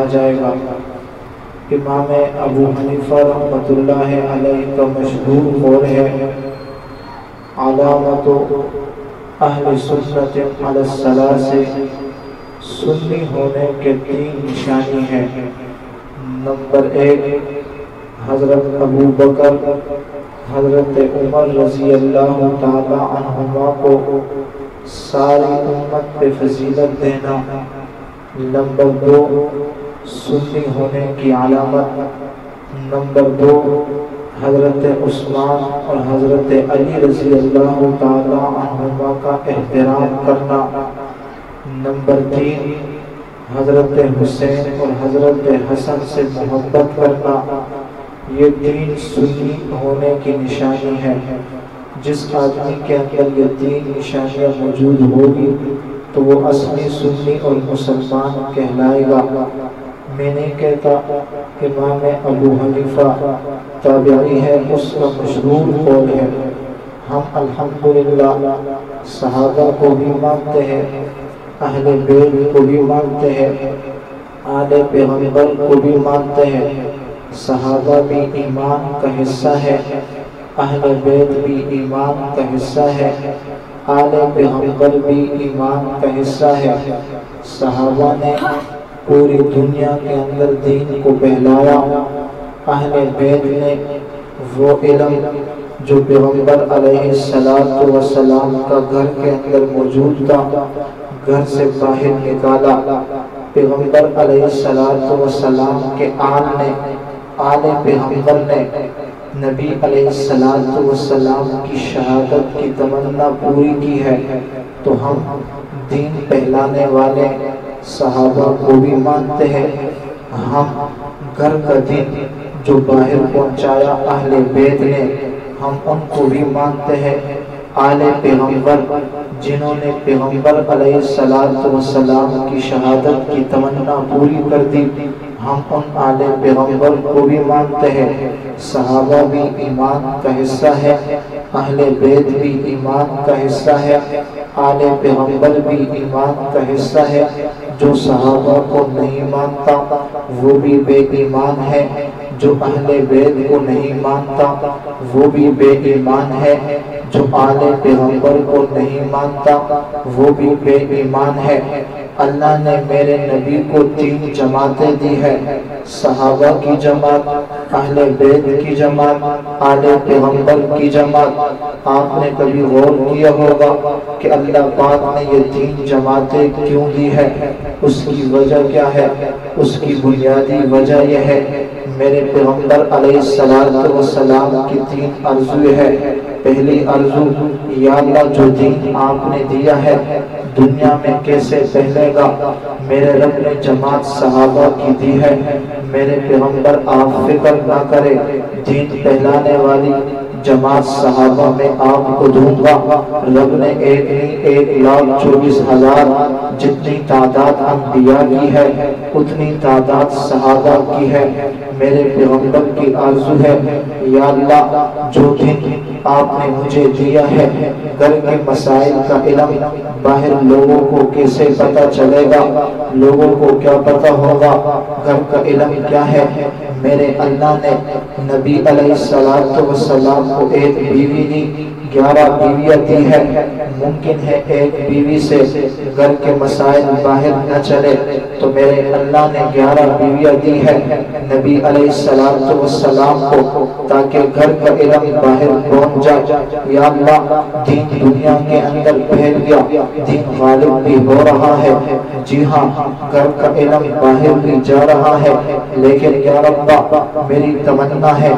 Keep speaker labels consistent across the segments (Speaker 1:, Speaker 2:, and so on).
Speaker 1: کہا جائے گا۔ امام ابو حنیفہ رحمۃ اللہ علیہ کا مشہور قول ہے، علامت اہل سنت علی الثلاث، سنی ہونے کے 3 نشانی ہیں۔ نمبر 1، حضرت ابو بکر، حضرت عمر رضی اللہ تعالی عنہما کو ساری امت پہ فضیلت دینا۔ نمبر 2، سنی ہونے کی علامت۔ نمبر 2، حضرت عثمان اور حضرت علی رضی اللہ تعالی عنہما کا احترام کرنا۔ نمبر 3، حضرت حسین اور حضرت حسن سے محبت کرنا۔ یہ 3 سنی ہونے کی نشانی ہے۔ جس آدمی کے اندر یہ 3 نشانیاں موجود ہوگی تو وہ اصلی سنی اور مسلمان کہلائے گا۔ میں نہیں کہتا، امام ابو حنیفہ تابعی ہے، اس کا مشہور قول ہے۔ ہم الحمدللہ صحابہ کو بھی مانتے ہیں، اہل بیت کو بھی مانتے ہیں، آل پیغمبر کو بھی مانتے ہیں۔ صحابہ بھی ایمان کا حصہ ہے، اہل بیت بھی ایمان کا حصہ ہے، آل پیغمبر بھی ایمان کا حصہ ہے۔ صحابہ نے پوری دنیا کے اندر دین کو پھیلایا۔ اہل بیت نے وہ علم جو پیغمبر علیہ السلام کا گھر کے اندر موجود تھا، گھر سے باہر نکالا۔ پیغمبر علیہ السلام کے آل پیغمبر نے نبی علیہ السلام کی شہادت کی تمنا پوری کی ہے۔ تو ہم دین پھیلانے والے صحابہ کو بھی مانتے ہیں۔ ہم گھر کا دین جو باہر پہنچایا اہل بیت نے، ہم ان کو بھی مانتے ہیں۔ آل پیغمبر جنہوں نے پیغمبر علیہ السلام کی شہادت کی تمنا پوری کر دی، ہم ان آل پیغمبر کو بھی مانتے ہیں۔ صحابہ بھی ایمان کا حصہ ہے، اہل بیت بھی ایمان کا حصہ ہے، آل پیغمبر بھی ایمان کا حصہ ہے۔ جو صحابہ کو نہیں مانتا وہ بھی بے ایمان ہے، جو اہل بیت کو نہیں مانتا وہ بھی بے ایمان ہے، جو آل پیغمبر کو نہیں مانتا وہ بھی بے ایمان ہے۔ اللہ نے میرے نبی کو 3 جماعتیں دی ہے، صحابہ کی جماعت، اہل بیت کی جماعت، آل پیغمبر کی جماعت۔ آپ نے کبھی غور کیا ہوگا کہ اللہ پاک نے یہ 3 جماعتیں کیوں دی ہے؟ اس کی وجہ کیا ہے؟ اس کی بنیادی وجہ یہ ہے، میرے پیغمبر علیہ السلام کی 3 عرضیں ہے۔ پہلی عرض، یا اللہ جو دین آپ نے دیا ہے دنیا میں کیسے پھیلے گا؟ میرے رب نے جماعت صحابہ کی دی ہے، میرے پیغمبر آپ فکر نہ کرے، دین پھیلانے والی جماعت صحابہ میں آپ کو دوں گا۔ رب نے 1,24,000 جتنی تعداد انبیاء کی ہے اتنی تعداد صحابہ کی ہے۔ میرے پیغمبر کی آرزو ہے، یا اللہ جو دین آپ نے مجھے دیا ہے، گھر کے مسائل کا علم باہر لوگوں کو کیسے پتہ چلے گا؟ لوگوں کو کیا پتہ ہوگا گھر کا علم کیا ہے؟ میرے اللہ نے نبی علیہ السلام کو 1 بیوی دی، 11 بیویاں دی ہے۔ ممکن ہے 1 بیوی سے گھر کے مسائل باہر نہ چلے، تو میرے اللہ نے 11 بیویاں دی ہے نبی علیہ السلام کو، تاکہ گھر کا علم باہر پہنچ جائے۔ یا اللہ دین دنیا کے اندر پھیل گیا، دین غالب بھی ہو رہا ہے، جی ہاں گھر کا علم باہر بھی جا رہا ہے، لیکن یا رب میری تمنا ہے،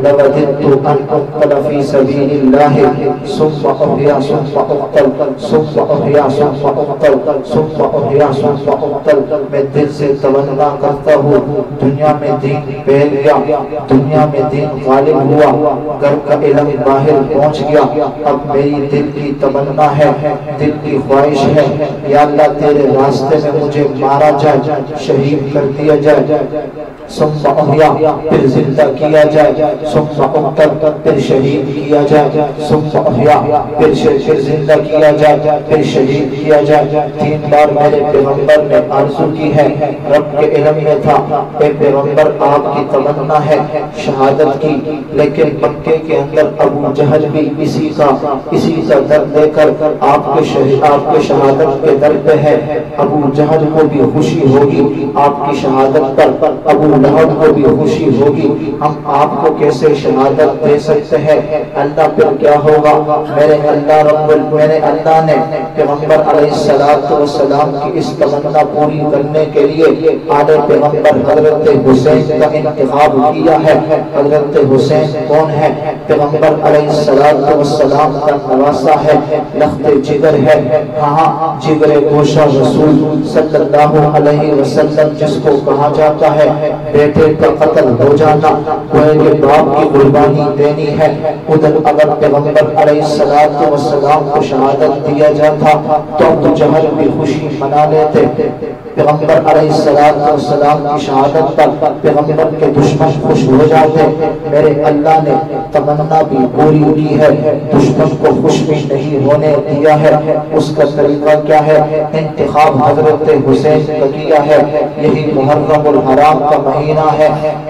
Speaker 1: لَوَدِدْتُ أَنْ أُقْتَلَ فِي سَبِيلِ اللَّهِ ثُمَّ أُحْيَا ثُمَّ أُقْتَلْ ثُمَّ أُحْيَا ثُمَّ أُقْتَلْ ثُمَّ أُحْيَا ثُمَّ أُقْتَلْ۔ میں دل سے تمنا کرتا ہوں دنیا میں دین پھیل گیا، دنیا میں دین غالب ہوا، گھر کا علم باہر پہنچ گیا۔ اب میری دل کی تمنا ہے، دل کی خواہش ہے، یا اللہ تیرے راستے میں مجھے مارا جائے، شہید کر دیا جائے، ثم احیا پھر زندہ کیا جائے، ثم اقتل پھر شہید کیا جائے، ثم احیا پھر زندہ کیا جائے، پھر شہید کیا جائے۔ 3 بار میرے پیغمبر نے آرزو کی ہے، رب کے علم میں تھا اے پیغمبر آپ کی تمنا ہے شہادت کی، لیکن مکے کے اندر ابو جہل بھی اسی کا درد لے کر آپ کے شہادت کے در پہ ہے۔ ابو جہل کو بھی خوشی ہوگی آپ کی شہادت پر، ابو لہب کو بھی خوشی ہوگی، ہم آپ کو کیسے شہادت دے سکتے ہیں؟ اللہ پھر کیا ہوگا؟ میرے اللہ نے پیغمبر علیہ السلام کی اس تمنا پوری کرنے کے لیے آل پیغمبر حضرت حسین کا انتخاب کیا ہے۔ حضرت حسین کون ہے؟ پیغمبر علیہ السلام کا نواسا ہے، لخت جگر ہے، ہاں جگر گوشہ رسول صلی اللہ علیہ وسلم جس کو کہا جاتا ہے بیٹے کا قتل ہو جانا کوئی باپ کی قربانی دینی ہے۔ ادھر اگر پیغمبر علیہ السلام کو شہادت دیا جاتا تو ابو جہل بھی خوشی منا لیتے۔ پیغمبر علیہ السلام کی شہادت پر پیغمبر کے دشمن خوش ہو جاتے۔ میرے اللہ نے تمنا بھی پوری کی ہے، دشمن کو خوش بھی نہیں ہونے دیا ہے۔ اس کا طریقہ کیا ہے؟ انتخاب حضرت حسین کا کیا ہے۔ یہی محرم الحرام کا مہینہ ہے،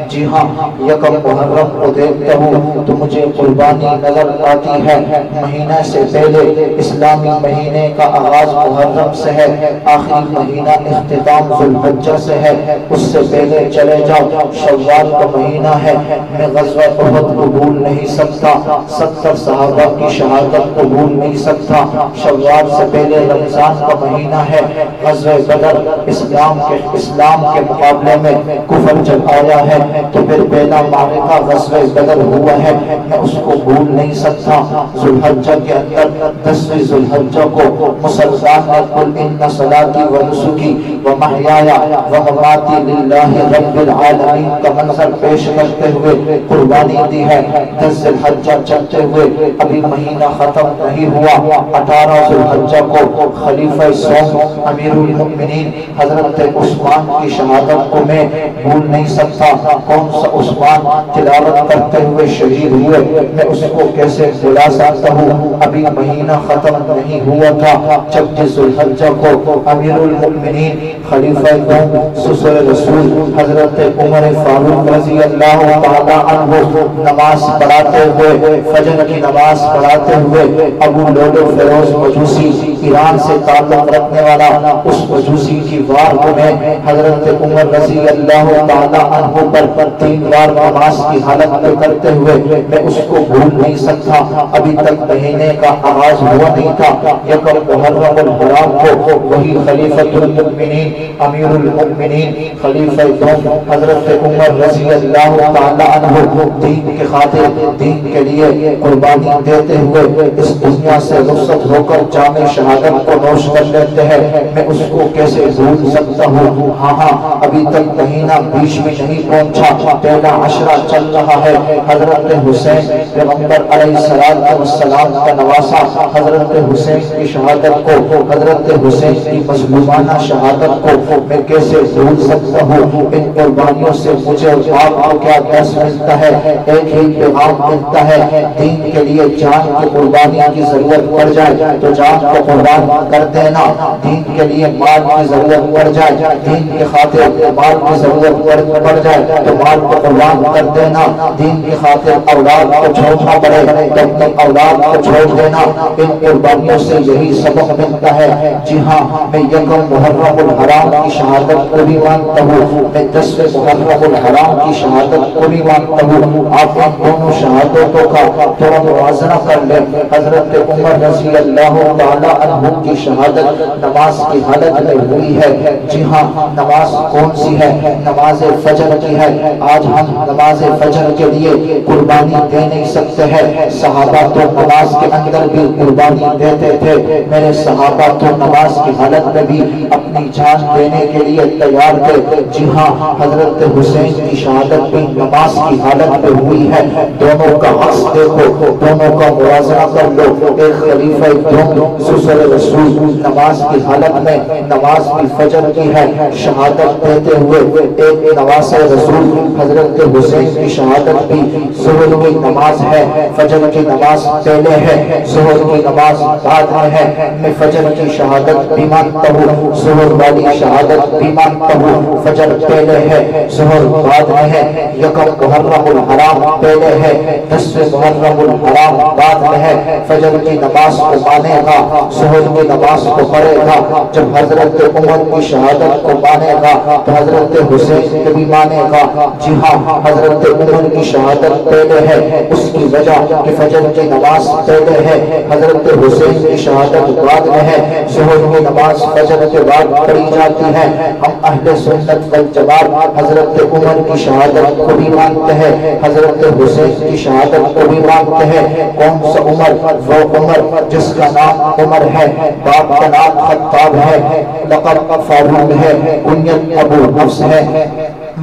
Speaker 1: جی ہاں یکم محرم کو دیکھتا ہوں تو مجھے قربانی نظر آتی ہے۔ مہینہ سے پہلے اسلامی مہینے کا آغاز محرم سے ہے، آخری مہینہ اختتام ذوالحجہ سے ہے۔ اس سے پہلے چلے جاؤ شوال کا مہینہ ہے، میں غزوہ احد کو بھول نہیں سکتا، 70 صحابہ کی شہادت کو بھول نہیں سکتا۔ شوال سے پہلے رمضان کا مہینہ ہے، غزوہ بدر اسلام کے مقابلے میں کفر جب آیا ہے تو پھر پہلا معرکہ غزوہ بدر ہوا ہے، میں اس کو بھول نہیں سکتا۔ ذوالحجہ کے اندر 10ویں ذوالحجہ کو مسلمان نے قل ان صلاتی و نسکی و محیای و مماتی للہ رب العالمین کا منظر پیش کرتے ہوئے قربانی دی ہے۔ 10 ذوالحجہ چلتے ہوئے ابھی مہینہ ختم نہیں ہوا، 18 ذوالحجہ کو خلیفہ سوم امیر المؤمنین حضرت عثمان کی شہادت کو میں بھول نہیں سکتا۔ کون سا عثمان تلاوت کرتے ہوئے شہید ہوئے، میں اس کو کیسے بھلا سکتا ہوں؟ ابھی مہینہ ختم نہیں ہوا تھا جب ذوالحجہ کو امیر المؤمنین خلیفہ دوم سسر رسول حضرت عمر فاروق رضی اللہ تعالی عنہ نماز پڑھاتے ہوئے، فجر کی نماز پڑھاتے ہوئے، ابو لولو فیروز مجوسی ایران سے تعلق رکھنے والا اس مجوسی کی وار میں حضرت عمر رضی اللہ تعالی عنہ پر 3 بار نماز کی حالت میں کرتے ہوئے میں اس کو بھول نہیں سکتا۔ ابھی تک مہینے کا آغاز ہوا نہیں تھا، یکم محرم الحرام کو وہی خلیفۃ المؤمنین امیر المؤمنین خلیفہ دوم حضرت عمر رضی اللہ تعالی عنہ دین کے خاطر دین کے لیے قربانی دیتے ہوئے اس دنیا سے رخصت ہو کر جام شہادت کو نوش کر لیتے ہیں، میں اس کو کیسے بھول سکتا ہوں؟ ہاں ابھی تک مہینہ بیچ میں نہیں پہنچا، پہلا عشرہ چل رہا ہے۔ حضرت حسین پیغمبر علیہ السلام کا نواسا، حضرت حسین کی شہادت کو، حضرت حسین کی مظلومانہ شہادت کو میں کیسے بھول سکتا ہوں؟ ان قربانیوں سے مجھے باپ کو کیا درس ملتا ہے؟ ایک ہی پیغام ملتا ہے، دین کے لیے جان کی قربانی کی ضرورت پڑ جائے تو جان کو قربان کر دینا، دین کے لیے مال کی ضرورت پڑ جائے، دین کے خاطر مال کی ضرورت پڑ جائے تو مال کو قربان کر دینا، دین کی خاطر اولاد کو چھوڑنا پڑے تو اپنی اولاد کو چھوڑ دینا۔ ان قربانیوں سے یہی سبق ملتا ہے۔ جی ہاں میں یکم محرم الحرام کی شہادت کو بھی مانتا ہوں، میں 10ویں محرم الحرام کی شہادت کو بھی مانتا ہوں۔ آپ ان دونوں شہادتوں کا تھوڑا موازنہ کر لیں۔ حضرت عمر رضی اللہ تعالی عنہ کی شہادت نماز کی حالت میں ہوئی ہے۔ جی ہاں نماز کون سی ہے؟ نماز فجر کی ہے۔ آج ہم نماز فجر کے لیے قربانی دے نہیں سکتے ہیں، صحابہ تو نماز کے اندر بھی قربانی دیتے تھے، میرے صحابہ تو نماز کی حالت میں بھی اپنی جان جان دینے کے لیے تیار تھے۔ جی ہاں، حضرت حسین کی شہادت بھی نماز کی حالت میں ہوئی ہے۔ دونوں کا عکس دیکھو، دونوں کا موازنہ کر لو۔ ایک خلیفہ دوم سسر رسول نماز کی حالت میں نماز کی فجر کی ہے شہادت دیتے ہوئے، ایک نواز رسول حضرت حسین کی شہادت بھی ظہر کی نماز ہے، فجر کی نماز پہلے ہے، ظہر کی نماز بعد میں ہے۔ میں فجر کی شہادت بھی مانتا ہوں، ظہر والی شہادت بھی مانتا ہوں۔ فجر پہلے ہے، ظہر بعد میں ہے۔ یکم محرم الحرام پہلے ہے، 10 محرم الحرام بعد میں ہے۔ فجر کی نماز کو مانے گا، ظہر کی نماز کو پڑھے گا۔ جب حضرت عمر کی شہادت کو مانے گا تو حضرت حسین کو بھی مانے گا۔ جی ہاں، حضرت عمر کی شہادت پہلے ہے، اس کی وجہ کہ فجر کی نماز پہلے ہے، حضرت حسین کی شہادت بعد میں ہے۔ ظہر کی نماز فجر کے بعد پڑھی جاتی ہے۔ ہم اہل سنت والجماعت حضرت عمر کی شہادت کو بھی مانتے ہیں، حضرت حسین کی شہادت کو بھی مانتے ہیں۔ کون سا عمر؟ وہ عمر جس کا نام عمر ہے، باپ کا نام خطاب ہے، لقب فاروق ہے، کنیت ابو حفص ہے۔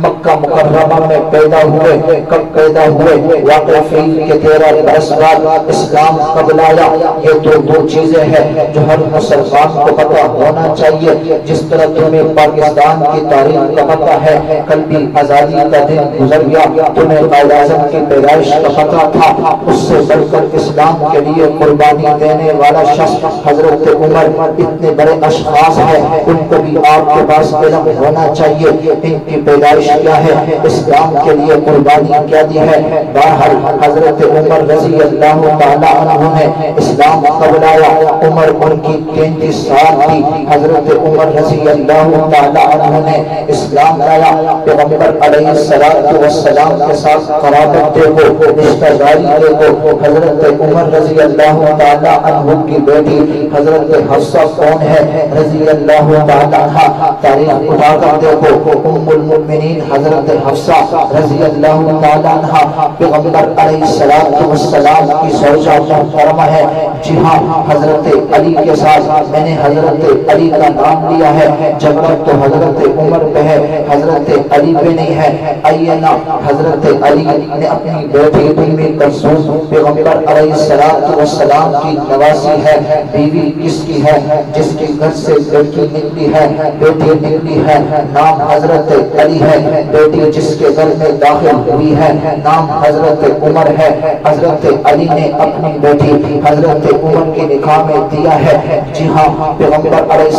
Speaker 1: مکہ مکرمہ میں پیدا ہوئے۔ کب پیدا ہوئے؟ واقع فیل کے 13 برس بعد اسلام قبل آیا۔ یہ دو چیزیں ہیں جو ہر مسلمان کو پتہ ہونا چاہیے۔ جس طرح تمہیں پاکستان کی تاریخ کا پتہ ہے، کل بھی آزادی کا دن گزر گیا، تمہیں قائد اعظم کی پیدائش کا پتہ تھا۔ اس سے بڑھ کر اسلام کے لیے قربانی دینے والا شخص حضرت عمر، اتنے بڑے اشخاص ہیں، ان کو بھی آپ کے پاس علم ہونا چاہیے ان کی پیدائش کیا ہے، اسلام کے لیے قربانی کیا دی ہے۔ بہرحال حضرت عمر رضی اللہ تعالیٰ عنہ نے اسلام قبول آیا۔ عمر ان کی 33 سال تھی۔ حضرت عمر رضی اللہ تعالیٰ عنہ نے اسلام لایا۔ پیغمبر علیہ السلام کے ساتھ قرابت دیکھو، رشتہ داری دیکھو۔ حضرت عمر رضی اللہ تعالیٰ عنہ کی بیٹی حضرت حفصہ کون ہے رضی اللہ تعالیٰ عنہ؟ تاریخ اٹھا کر دیکھو، ام المؤمنین حضرت حفصہ رضی اللہ تعالیٰ عنہ پیغمبر علیہ السلام کی زوجہ محترمہ ہے۔ جی ہاں، حضرت علی کے ساتھ میں نے حضرت علی کا نام لیا ہے، جبکہ تو حضرت عمر پہ ہے، حضرت علی پہ نہیں ہے۔ آئیے نا، حضرت علی نے اپنی بیٹی ام کلثوم پیغمبر علیہ السلام کی نواسی ہے، بیوی کس کی ہے؟ جس کے گھر سے لڑکی نکلی ہے، بیٹی نکلی ہے، نام حضرت علی ہے۔ بیٹی جس کے گھر میں داخل ہوئی ہے، نام حضرت عمر ہے۔ حضرت علی نے اپنی بیٹی حضرت عمر کے نکاح میں دیا ہے۔ جی ہاں، پیغمبر علیہ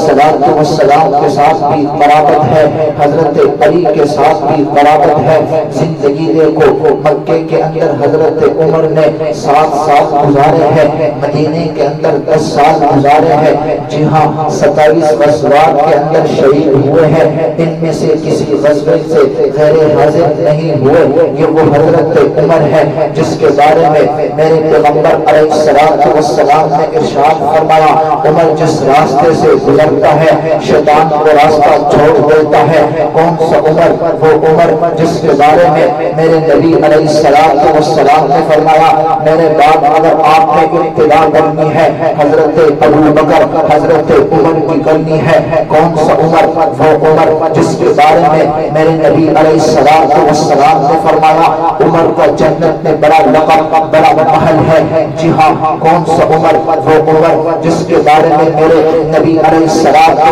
Speaker 1: السلام کے ساتھ بھی قرابت ہے، حضرت علی کے ساتھ بھی قرابت ہے۔ زندگی دیکھو، مکے کے اندر حضرت عمر نے 7 سال گزارے ہیں، مدینے کے اندر 10 سال گزارے ہیں۔ جی ہاں، 27 غزوات کے اندر شہید ہوئے ہیں، ان میں سے کسی غزوے سے غیر حاضر نہیں ہوئے۔ یہ وہ حضرت عمر ہے جس کے بارے میں میرے پیغمبر علیہ السلام نے ارشاد فرمایا، عمر جس راستے سے گزرتا ہے شیطان کو راستہ چھوڑ دیتا ہے۔ کون سا عمر؟ وہ عمر جس کے بارے میں میرے نبی علیہ السلام نے فرمایا، میرے بعد اگر آپ نے ابتدا کرنی ہے حضرت ابو بکر حضرت عمر کی کرنی ہے۔ کون سا عمر؟ وہ عمر جس کے بارے میں میرے نبی علیہ السلام نے فرمایا، عمر کا جنت میں بڑا لقب بڑا محل ہے۔ جی ہاں، کون سا عمر؟ وہ عمر جس کے بارے میں میرے نبی علیہ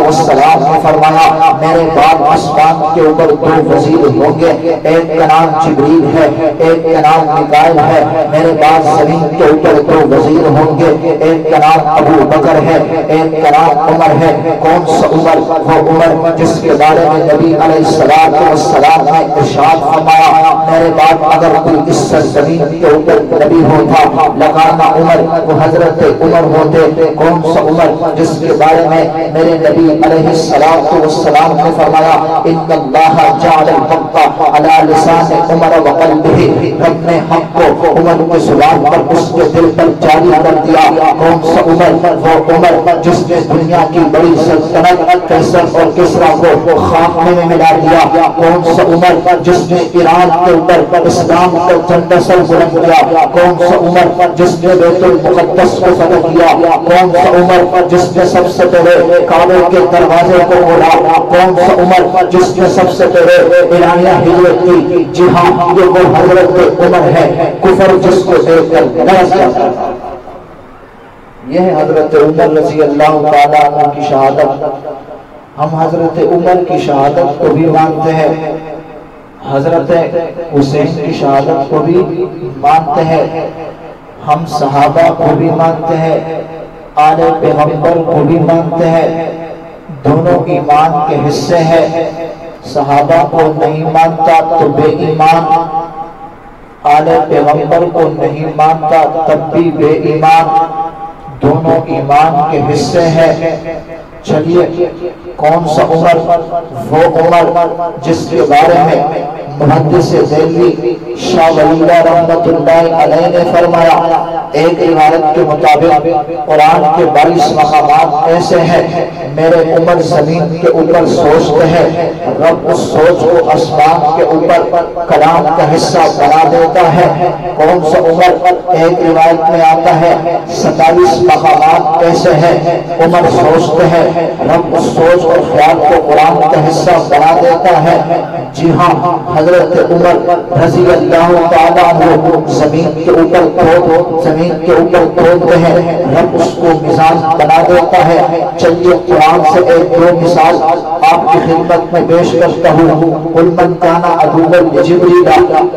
Speaker 1: السلام نے فرمایا، میرے بعد آسمان کے اوپر 2 وزیر ہوں گے، ایک کا نام جبریل ہے، ایک کا نام میکائیل ہے۔ میرے بعد زمین کے اوپر 2 وزیر ہوں گے، ایک کا نام ابو بکر ہے، ایک کا نام عمر ہے۔ کون سا عمر؟ وہ عمر جس کے بارے میں نبی علیہ السلام نے ارشاد فرمایا، میرے بعد اگر کوئی اس زمین کے اوپر نبی ہوتا لگانا عمر، وہ حضرت عمر ہوتے۔ کون سا عمر؟ جس کے بارے میں میرے نبی علیہ السلام نے فرمایا، ان اللہ جعل الحق علی لسان عمر وقلبہ، رب نے حق کو عمر کے زبان پر اس کے دل پر جاری کر دیا۔ کون سا عمر؟ وہ عمر جس نے دنیا کی بڑی سلطنت قیصر اور کسریٰ کو خاتمے میں ملا دیا۔ کون سا عمر جس نے ایران کے اوپر اسلام کا جھنڈا سر بلند کیا؟ کون سا عمر جس نے بیت المقدس کو فتح کیا؟ کون سا عمر جس نے سب سے پہلے کعبے کے دروازے کو کھولا؟ کون سا عمر جس نے سب سے پہلے ایرانیہ ہجرت کی؟ جی ہاں، یہ وہ حضرت عمر ہے، کفر جس کو دیکھ کر نرس جاتا تھا۔ یہ ہے حضرت عمر رضی اللہ تعالیٰ عنہ کی شہادت۔ ہم حضرت عمر کی شہادت کو بھی مانتے ہیں، حضرت حسین کی شہادت کو بھی مانتے ہیں، ہم صحابہ کو بھی مانتے ہیں، آل پیغمبر کو بھی مانتے ہیں۔ دونوں ایمان کے حصے ہیں۔ صحابہ کو نہیں مانتا تو بے ایمان، آل پیغمبر کو نہیں مانتا تب بھی بے ایمان، دونوں ایمان کے حصے ہیں۔ چلیے، کون سا عمر؟ وہ عمر جس کے بارے میں محدث دہلوی شاہ ولی اللہ رحمۃ اللہ علیہ نے فرمایا، ایک روایت کے مطابق قرآن کے 22 مقامات ایسے ہیں، میرے عمر زمین کے اوپر سوچتے ہیں، رب اس سوچ کو آسمان کے اوپر کلام کا حصہ بنا دیتا ہے۔ کون سا عمر؟ ایک روایت میں آتا ہے 27 مقامات ایسے ہیں، عمر سوچتے ہیں، رب اس سوچ اور خیال کو قرآن کا حصہ بنا دیتا ہے۔ جی ہاں، حضرت عمر رضی اللہ تعالیٰ عنہ زمین کے اوپر کھودتے ہیں، رب اس کو میزان بنا دیتا ہے۔ چلیے قرآن سے ایک دو مثال آپ کی خدمت میں پیش کرتا ہوں۔ قل من کان عدوا لجبریل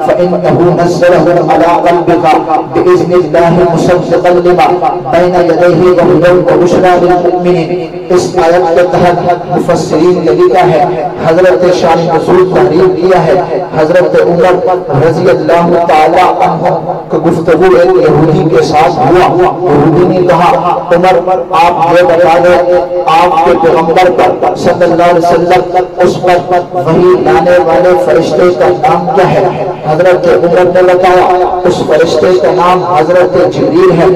Speaker 1: فإنه نزله على قلبك بإذن الله مصدقا لما بين يديه وهدى وبشرى للمؤمنين۔ اس آیت کے تحت مفسرین نے لکھا ہے، حضرت شان رسول تحریر کیا ہے، حضرت عمر رضی اللہ تعالیٰ عنہ کا گفتگو ایک یہودی کے ساتھ ہوا۔ یہودی نے کہا، عمر آپ یہ بتا دیں آپ کے پیغمبر پر صلی اللہ علیہ وسلم اس پر وحی لانے والے فرشتے کا نام کیا ہے؟ حضرت عمر نے بتایا اس فرشتے کا نام حضرت جبریل ہے۔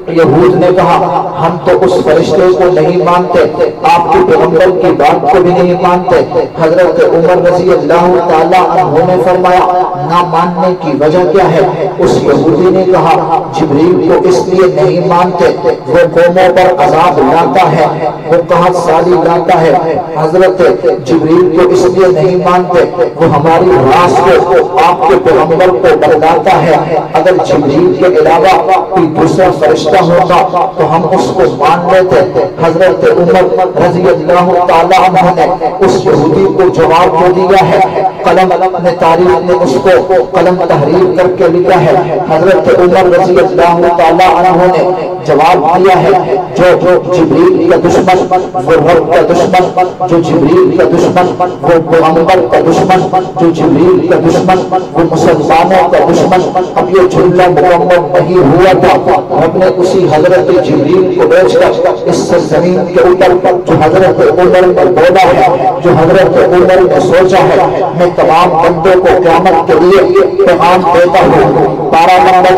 Speaker 1: یہود نے کہا، ہم تو اس فرشتے کو نہیں مانتے، آپ کے پیغمبر کی بات کو بھی نہیں مانتے۔ حضرت عمر رضی اللہ تعالیٰ عنہ نے فرمایا، نہ ماننے کی وجہ کیا ہے؟ اس یہودی نے کہا، جبریل کو اس لیے نہیں مانتے، وہ قوموں پر عذاب لاتا ہے، وہ قحط سالی لاتا ہے۔ حضرت جبریل کو اس لیے نہیں مانتے، وہ ہماری راز کو آپ کے پیغمبر کو بتلاتا ہے۔ اگر جبریل کے علاوہ کوئی دوسرا فرشتہ ہوتا تو ہم اس کو مان لیتے۔ حضرت عمر رضی اللہ تعالیٰ عنہ نے اس یہودی کو جواب دے دیا ہے، قلم نے تاریخ نے اس کو قلم تحریر کر کے لکھا ہے۔ حضرت عمر رضی اللہ تعالیٰ عنہ نے جواب دیا ہے، جو جبریل کا دشمن وہ رب کا دشمن، جو جبریل کا دشمن وہ پیغمبر کا دشمن، جو جبریل کا دشمن وہ مسلمانوں کا دشمن۔ اب یہ جملہ مکمل نہیں ہوا تھا، رب نے اسی حضرت جبریل کو بھیج کر اس سرزمین کے اوپر جو حضرت عمر نے بولا ہے، جو حضرت عمر نے سوچا ہے، میں تمام بندوں کو قیامت کے لیے پیغام دیتا ہوں۔ 12 نمبر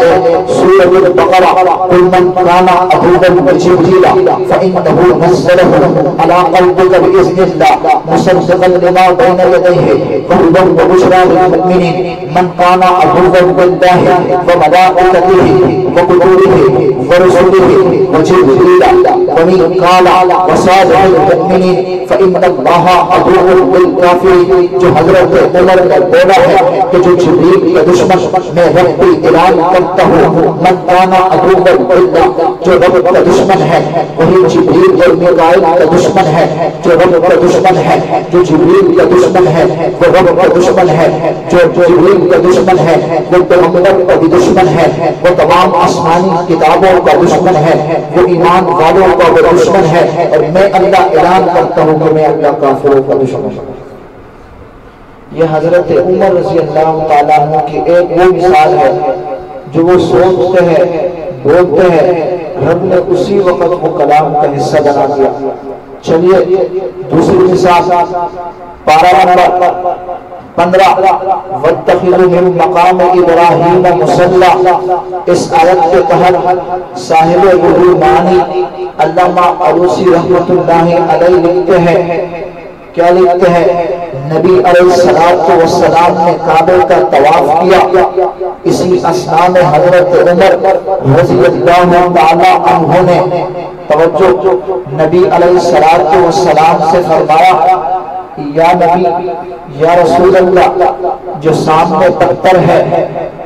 Speaker 1: سورۃ البقرہ، قل من کان عدوا لجبریل فإنه نزله على قلبك بإذن الله مصدقا لما بين يديه وهدى وبشرى للمؤمنين من كان عدوا لله وملائكته وكتبه ورسله وجبريل وميكال وصالح المؤمنين فإن الله عدو للكافرين۔ جو حضرت عمر نے بولا ہے کہ جو جبریل کا دشمن میں رب کی اعلان کرتا ہوں، من کان عدوا للہ، جو رب کا دشمن ہے وہی جبریل اور میکائیل کا دشمن ہے، جو رب کا دشمن ہے، جو جبریل کا دشمن ہے وہ رب کا دشمن ہے، جو جبریل کا دشمن ہے وہ پیغمبر کا بھی دشمن ہے، وہ تمام آسمانی کتابوں کا دشمن ہے، وہ ایمان والوں کا وہ دشمن ہے، اور میں اللہ اعلان کرتا ہوں کہ میں اللہ کافروں کا دشمن ہوں۔ یہ حضرت عمر رضی اللہ تعالیٰ عنہ کی ایک وہ مثال ہے، جو وہ سوچتے ہیں، بولتے ہیں، رب نے اسی وقت وہ کلام کا حصہ بنا دیا۔ چلیے دوسری مثال، 12 نمبر 15، وَاتَّخِذُوا مِن مَّقَامِ إِبْرَاهِيمَ مُصَلًّى۔ اس آیت کے تحت صاحب روح المعانی علامہ علوسی رحمۃ اللہ علیہ لکھتے ہیں، کیا لکھتے ہیں؟ نبی علیہ السلام نے کعبے کا طواف کیا، اسی اثناء میں حضرت عمر رضی اللہ تعالی عنہ نے توجہ نبی علیہ السلام سے فرمایا، یا نبی، یا رسول اللہ، جو سامنے پتھر ہے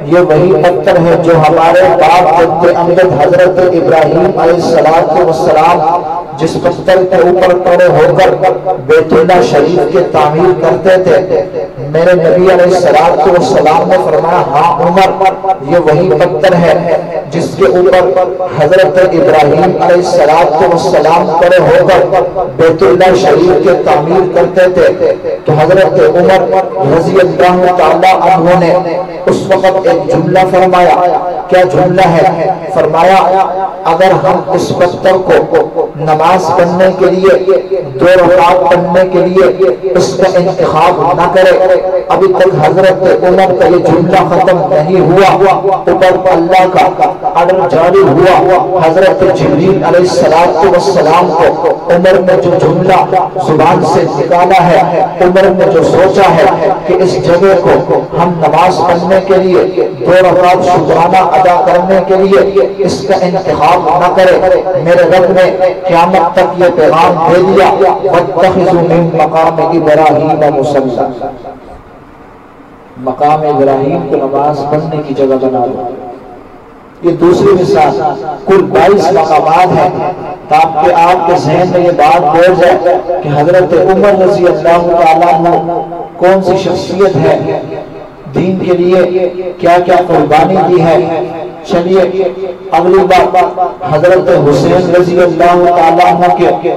Speaker 1: یہ وہی پتھر ہے جو ہمارے باپ جد امجد حضرت ابراہیم علیہ السلام جس پتھر کے اوپر کھڑے ہو کر بیت اللہ شریف کی تعمیر کرتے تھے۔ میرے نبی علیہ السلام نے فرمایا، ہاں عمر، یہ وہی پتھر ہے جس کے اوپر حضرت ابراہیم علیہ السلام کھڑے ہو کر بیت اللہ شریف کی تعمیر کرتے تھے۔ تو حضرت عمر رضی اللہ تعالی عنہ نے اس وقت ایک جملہ فرمایا۔ کیا جملہ ہے؟ فرمایا، اگر ہم اس پتھر کو نماز پڑھنے کے لیے، 2 رکعت پڑھنے کے لیے اس کا انتخاب نہ کرے، ابھی تک حضرت عمر کا یہ جملہ ختم نہیں ہوا، اوپر اللہ کا آرڈر جاری ہوا۔ حضرت جبریل علیہ السلام کو عمر نے جو جملہ زبان سے نکالا ہے، عمر نے جو سوچا ہے کہ اس جگہ کو ہم نماز پڑھنے کے لیے، 2 رکعت شکرانہ ادا کرنے کے لیے اس کا انتخاب نہ کرے، میرے رب نے قیامت تک یہ پیغام دے دیا، وَاتَّخِذُوا مِن مَقَامِ إِبْرَاهِيمَ مُصَلًّى، مقام ابراہیم کو نماز پڑھنے کی جگہ بنا دو۔ یہ دوسری مثال، کل 22 مقامات ہیں تاکہ آپ کے ذہن میں یہ بات بیٹھ جائے کہ حضرت عمر رضی اللہ تعالیٰ عنہ کون سی شخصیت ہے، دین کے لیے کیا کیا قربانی دی ہے۔ چلیے اگلی بات حضرت حسین رضی اللہ تعالیٰ عنہ کے